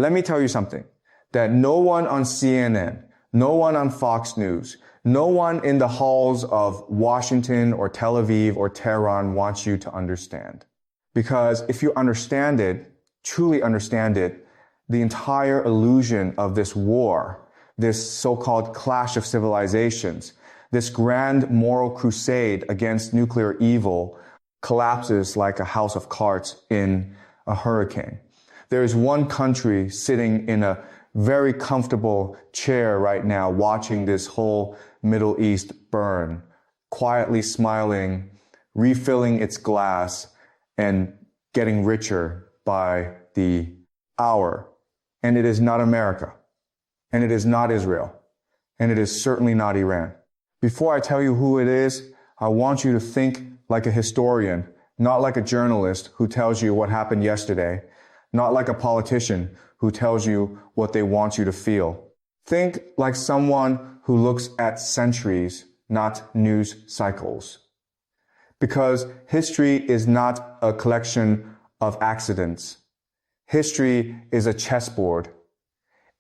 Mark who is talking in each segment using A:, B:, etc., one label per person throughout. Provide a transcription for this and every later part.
A: Let me tell you something that no one on CNN, no one on Fox News, no one in the halls of Washington or Tel Aviv or Tehran wants you to understand. Because if you understand it, truly understand it, the entire illusion of this war, this so-called clash of civilizations, this grand moral crusade against nuclear evil collapses like a house of cards in a hurricane. There is one country sitting in a very comfortable chair right now watching this whole Middle East burn, quietly smiling, refilling its glass, and getting richer by the hour. And it is not America. And it is not Israel. And it is certainly not Iran. Before I tell you who it is, I want you to think like a historian, not like a journalist who tells you what happened yesterday, not like a politician who tells you what they want you to feel. Think like someone who looks at centuries, not news cycles. Because history is not a collection of accidents. History is a chessboard.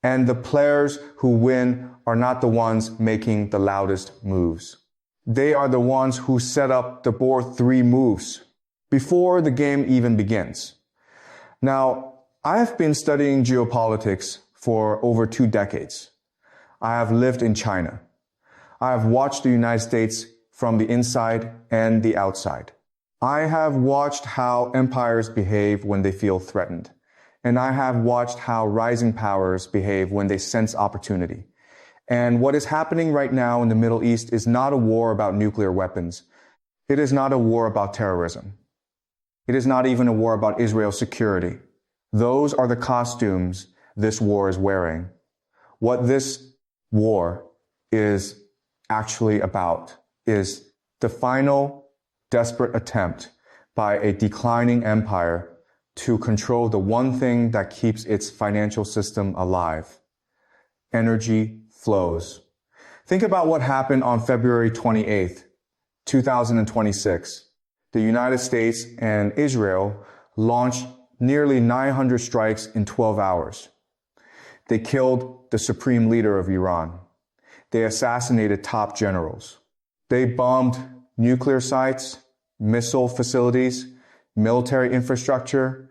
A: And the players who win are not the ones making the loudest moves. They are the ones who set up the board 3 moves before the game even begins. Now, I have been studying geopolitics for over 2 decades. I have lived in China. I have watched the United States from the inside and the outside. I have watched how empires behave when they feel threatened. And I have watched how rising powers behave when they sense opportunity. And what is happening right now in the Middle East is not a war about nuclear weapons. It is not a war about terrorism. It is not even a war about Israel's security. Those are the costumes this war is wearing. What this war is actually about is the final desperate attempt by a declining empire to control the one thing that keeps its financial system alive. Energy flows. Think about what happened on February 28th, 2026. The United States and Israel launched nearly 900 strikes in 12 hours. They killed the supreme leader of Iran. They assassinated top generals. They bombed nuclear sites, missile facilities, military infrastructure.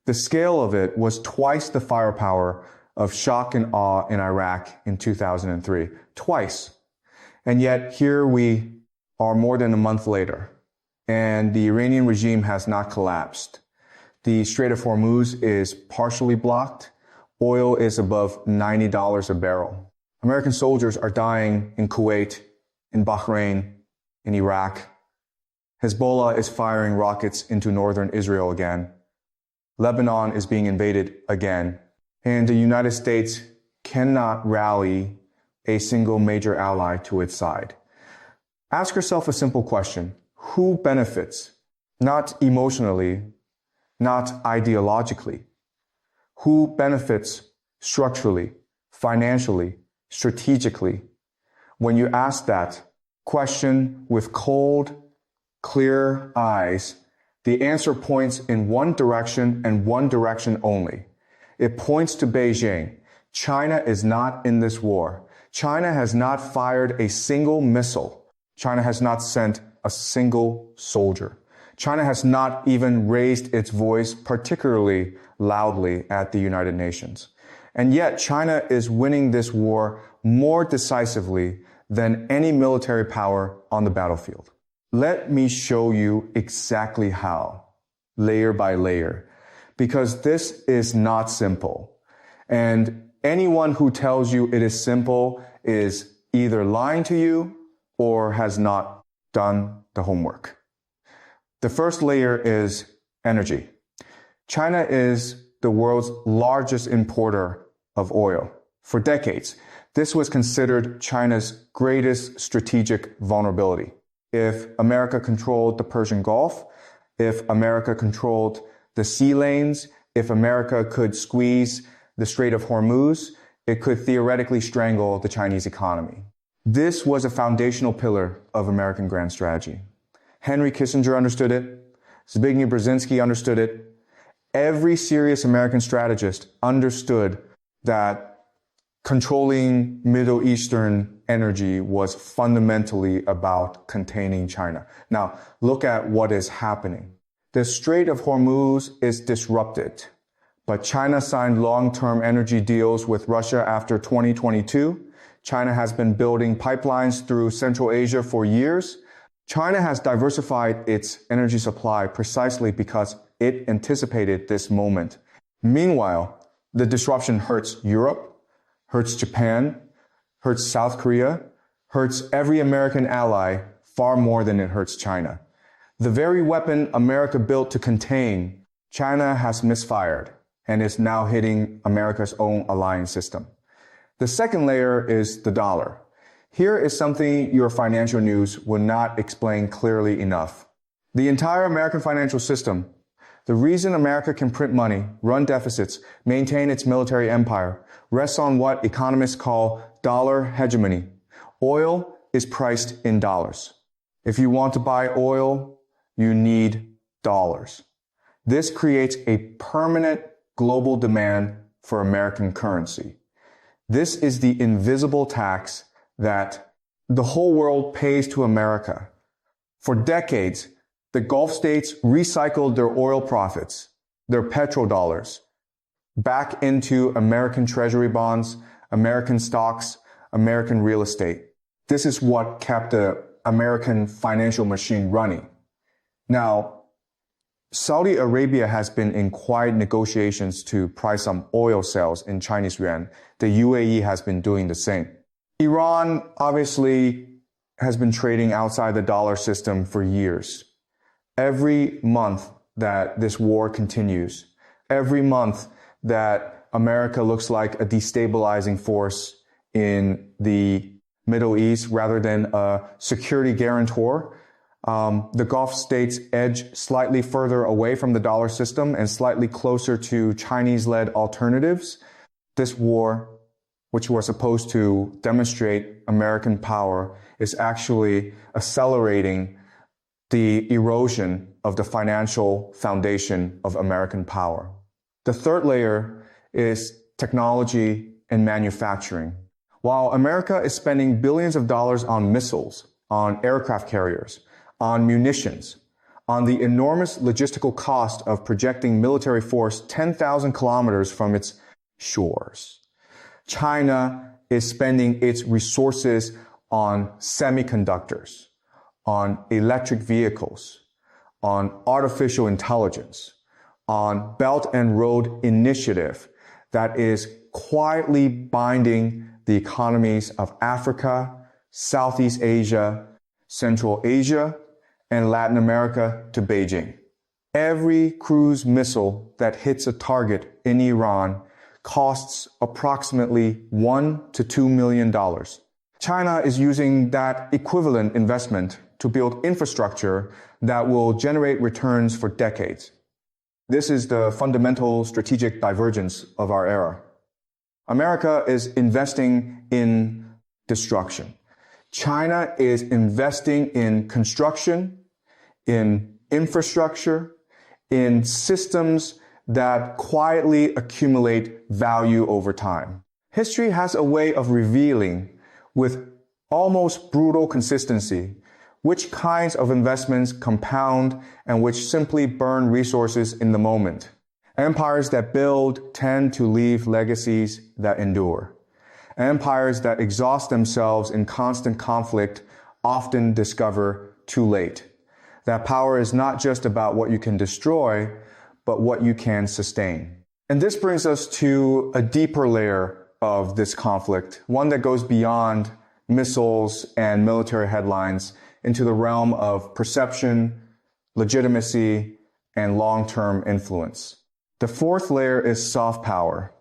A: The scale of it was twice the firepower of shock and awe in Iraq in 2003. Twice. And yet here we are more than a month later, and the Iranian regime has not collapsed. The Strait of Hormuz is partially blocked. Oil is above $90 a barrel. American soldiers are dying in Kuwait, in Bahrain, in Iraq. Hezbollah is firing rockets into northern Israel again. Lebanon is being invaded again. And the United States cannot rally a single major ally to its side. Ask yourself a simple question. Who benefits? Not emotionally, not ideologically. Who benefits structurally, financially, strategically? When you ask that question with cold, clear eyes, the answer points in one direction and one direction only. It points to Beijing. China is not in this war. China has not fired a single missile. China has not sent a single soldier. China has not even raised its voice particularly loudly at the United Nations. And yet China is winning this war more decisively than any military power on the battlefield. Let me show you exactly how, layer by layer, because this is not simple. And anyone who tells you it is simple is either lying to you or has not done the homework. The first layer is energy. China is the world's largest importer of oil. For decades, this was considered China's greatest strategic vulnerability. If America controlled the Persian Gulf, if America controlled the sea lanes, if America could squeeze the Strait of Hormuz, it could theoretically strangle the Chinese economy. This was a foundational pillar of American grand strategy. Henry Kissinger understood it. Zbigniew Brzezinski understood it. Every serious American strategist understood that controlling Middle Eastern energy was fundamentally about containing China. Now, look at what is happening. The Strait of Hormuz is disrupted, but China signed long-term energy deals with Russia after 2022. China has been building pipelines through Central Asia for years. China has diversified its energy supply precisely because it anticipated this moment. Meanwhile, the disruption hurts Europe, hurts Japan, hurts South Korea, hurts every American ally far more than it hurts China. The very weapon America built to contain, China has misfired and is now hitting America's own alliance system. The second layer is the dollar. Here is something your financial news will not explain clearly enough. The entire American financial system, the reason America can print money, run deficits, maintain its military empire, rests on what economists call dollar hegemony. Oil is priced in dollars. If you want to buy oil, you need dollars. This creates a permanent global demand for American currency. This is the invisible tax that the whole world pays to America. For decades, the Gulf states recycled their oil profits, their petrodollars, back into American treasury bonds, American stocks, American real estate. This is what kept the American financial machine running. Now, Saudi Arabia has been in quiet negotiations to price some oil sales in Chinese yuan. The UAE has been doing the same. Iran obviously has been trading outside the dollar system for years. Every month that this war continues, every month that America looks like a destabilizing force in the Middle East rather than a security guarantor, the Gulf states edge slightly further away from the dollar system and slightly closer to Chinese-led alternatives. This war, which was supposed to demonstrate American power, is actually accelerating the erosion of the financial foundation of American power. The third layer is technology and manufacturing. While America is spending billions of dollars on missiles, on aircraft carriers, on munitions, on the enormous logistical cost of projecting military force 10,000 kilometers from its shores, China is spending its resources on semiconductors, on electric vehicles, on artificial intelligence, on Belt and Road Initiative that is quietly binding the economies of Africa, Southeast Asia, Central Asia, and Latin America to Beijing. Every cruise missile that hits a target in Iran costs approximately $1 to $2 million. China is using that equivalent investment to build infrastructure that will generate returns for decades. This is the fundamental strategic divergence of our era. America is investing in destruction. China is investing in construction, in infrastructure, in systems that quietly accumulate value over time. History has a way of revealing with almost brutal consistency which kinds of investments compound and which simply burn resources in the moment. Empires that build tend to leave legacies that endure. Empires that exhaust themselves in constant conflict often discover too late that power is not just about what you can destroy, but what you can sustain. And this brings us to a deeper layer of this conflict, one that goes beyond missiles and military headlines into the realm of perception, legitimacy, and long-term influence. The fourth layer is soft power.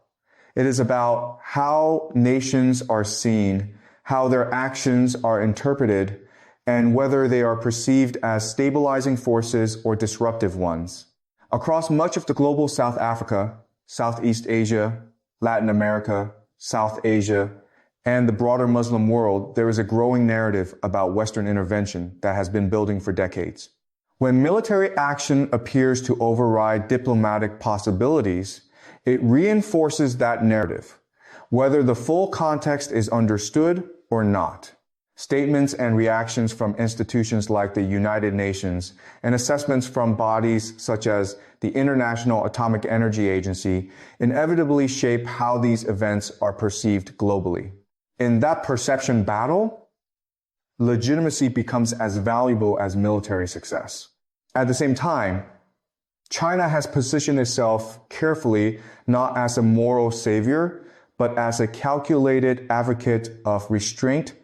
A: It is about how nations are seen, how their actions are interpreted, and whether they are perceived as stabilizing forces or disruptive ones. Across much of the global South Africa, Southeast Asia, Latin America, South Asia, and the broader Muslim world, there is a growing narrative about Western intervention that has been building for decades. When military action appears to override diplomatic possibilities, it reinforces that narrative, whether the full context is understood or not. Statements and reactions from institutions like the United Nations and assessments from bodies such as the International Atomic Energy Agency inevitably shape how these events are perceived globally. In that perception battle, legitimacy becomes as valuable as military success. At the same time, China has positioned itself carefully not as a moral savior, but as a calculated advocate of restraint,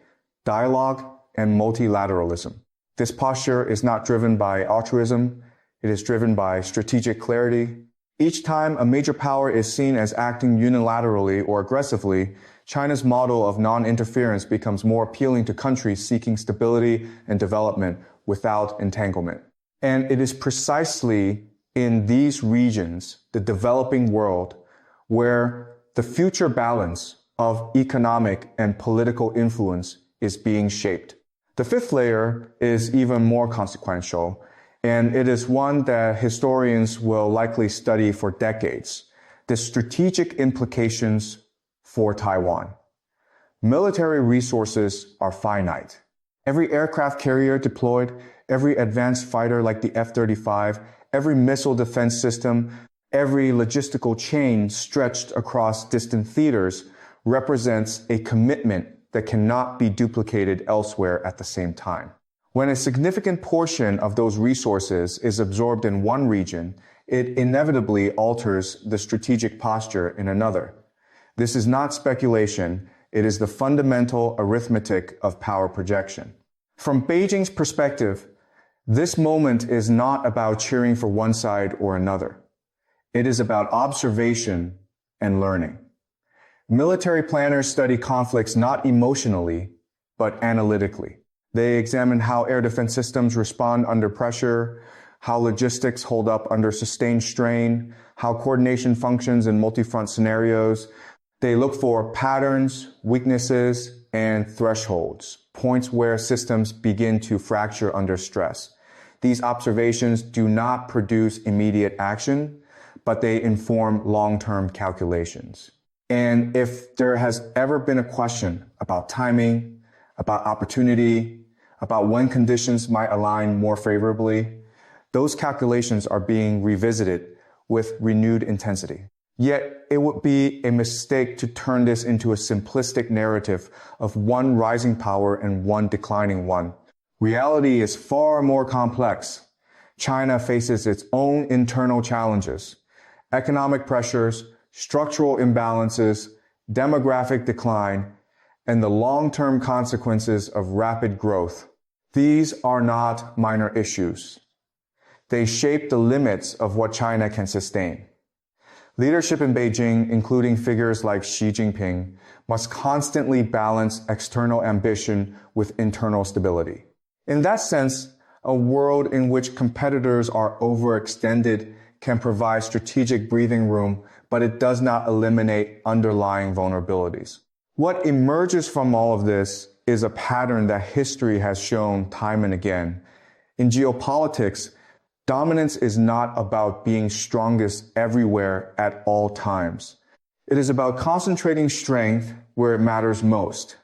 A: dialogue, and multilateralism. This posture is not driven by altruism, it is driven by strategic clarity. Each time a major power is seen as acting unilaterally or aggressively, China's model of non-interference becomes more appealing to countries seeking stability and development without entanglement. And it is precisely in these regions, the developing world, where the future balance of economic and political influence is being shaped. The fifth layer is even more consequential, and it is one that historians will likely study for decades: the strategic implications for Taiwan. Military resources are finite. Every aircraft carrier deployed, every advanced fighter like the F-35, every missile defense system, every logistical chain stretched across distant theaters represents a commitment that cannot be duplicated elsewhere at the same time. When a significant portion of those resources is absorbed in one region, it inevitably alters the strategic posture in another. This is not speculation, it is the fundamental arithmetic of power projection. From Beijing's perspective, this moment is not about cheering for one side or another. It is about observation and learning. Military planners study conflicts not emotionally, but analytically. They examine how air defense systems respond under pressure, how logistics hold up under sustained strain, how coordination functions in multi-front scenarios. They look for patterns, weaknesses, and thresholds, points where systems begin to fracture under stress. These observations do not produce immediate action, but they inform long-term calculations. And if there has ever been a question about timing, about opportunity, about when conditions might align more favorably, those calculations are being revisited with renewed intensity. Yet it would be a mistake to turn this into a simplistic narrative of one rising power and one declining one. Reality is far more complex. China faces its own internal challenges: economic pressures, structural imbalances, demographic decline, and the long-term consequences of rapid growth. These are not minor issues. They shape the limits of what China can sustain. Leadership in Beijing, including figures like Xi Jinping, must constantly balance external ambition with internal stability. In that sense, a world in which competitors are overextended can provide strategic breathing room, but it does not eliminate underlying vulnerabilities. What emerges from all of this is a pattern that history has shown time and again. In geopolitics, dominance is not about being strongest everywhere at all times. It is about concentrating strength where it matters most.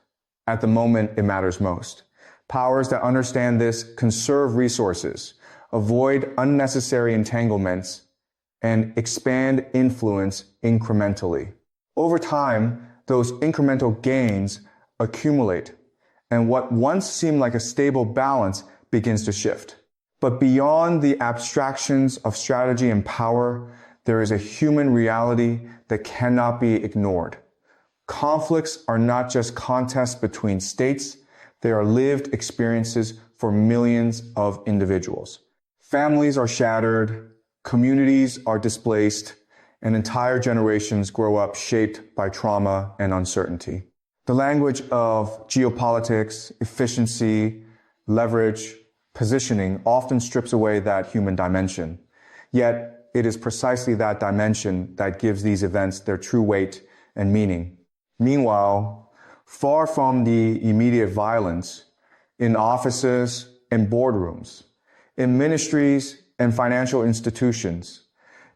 A: At the moment, it matters most. Powers that understand this conserve resources, avoid unnecessary entanglements, and expand influence incrementally. Over time, those incremental gains accumulate, and what once seemed like a stable balance begins to shift. But beyond the abstractions of strategy and power, there is a human reality that cannot be ignored. Conflicts are not just contests between states, they are lived experiences for millions of individuals. Families are shattered, communities are displaced, and entire generations grow up shaped by trauma and uncertainty. The language of geopolitics, efficiency, leverage, positioning often strips away that human dimension. Yet, it is precisely that dimension that gives these events their true weight and meaning. Meanwhile, far from the immediate violence, in offices and boardrooms, in ministries and financial institutions.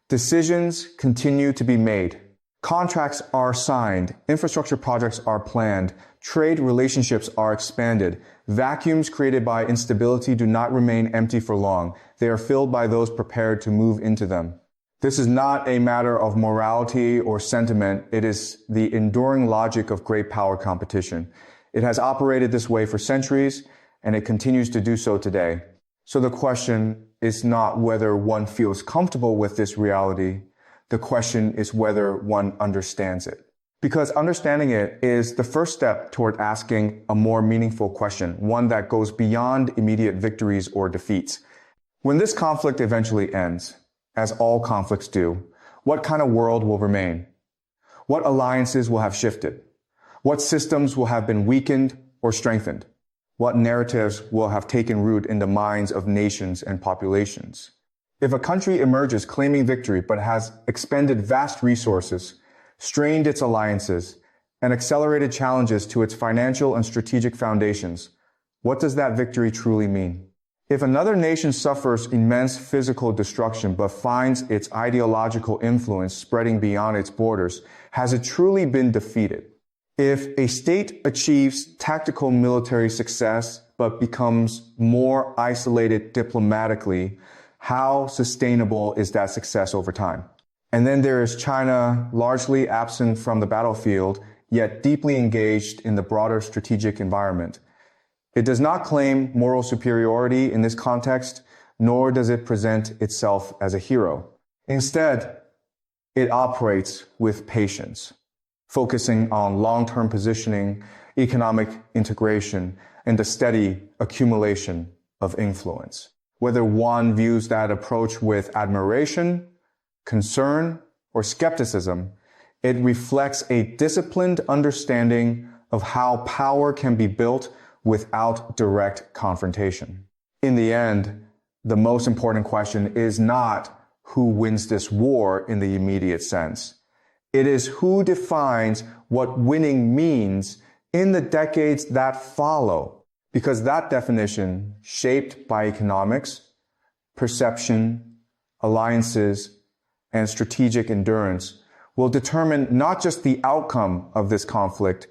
A: Decisions continue to be made. Contracts are signed. Infrastructure projects are planned. Trade relationships are expanded. Vacuums created by instability do not remain empty for long. They are filled by those prepared to move into them. This is not a matter of morality or sentiment. It is the enduring logic of great power competition. It has operated this way for centuries, and it continues to do so today. So the question is not whether one feels comfortable with this reality. The question is whether one understands it. Because understanding it is the first step toward asking a more meaningful question, one that goes beyond immediate victories or defeats. When this conflict eventually ends, as all conflicts do, what kind of world will remain? What alliances will have shifted? What systems will have been weakened or strengthened? What narratives will have taken root in the minds of nations and populations? If a country emerges claiming victory but has expended vast resources, strained its alliances, and accelerated challenges to its financial and strategic foundations, what does that victory truly mean? If another nation suffers immense physical destruction but finds its ideological influence spreading beyond its borders, has it truly been defeated? If a state achieves tactical military success but becomes more isolated diplomatically, how sustainable is that success over time? And then there is China, largely absent from the battlefield, yet deeply engaged in the broader strategic environment. It does not claim moral superiority in this context, nor does it present itself as a hero. Instead, it operates with patience, focusing on long-term positioning, economic integration, and the steady accumulation of influence. Whether one views that approach with admiration, concern, or skepticism, it reflects a disciplined understanding of how power can be built without direct confrontation. In the end, the most important question is not who wins this war in the immediate sense. It is who defines what winning means in the decades that follow, because that definition, shaped by economics, perception, alliances, and strategic endurance, will determine not just the outcome of this conflict,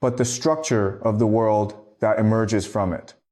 A: but the structure of the world that emerges from it.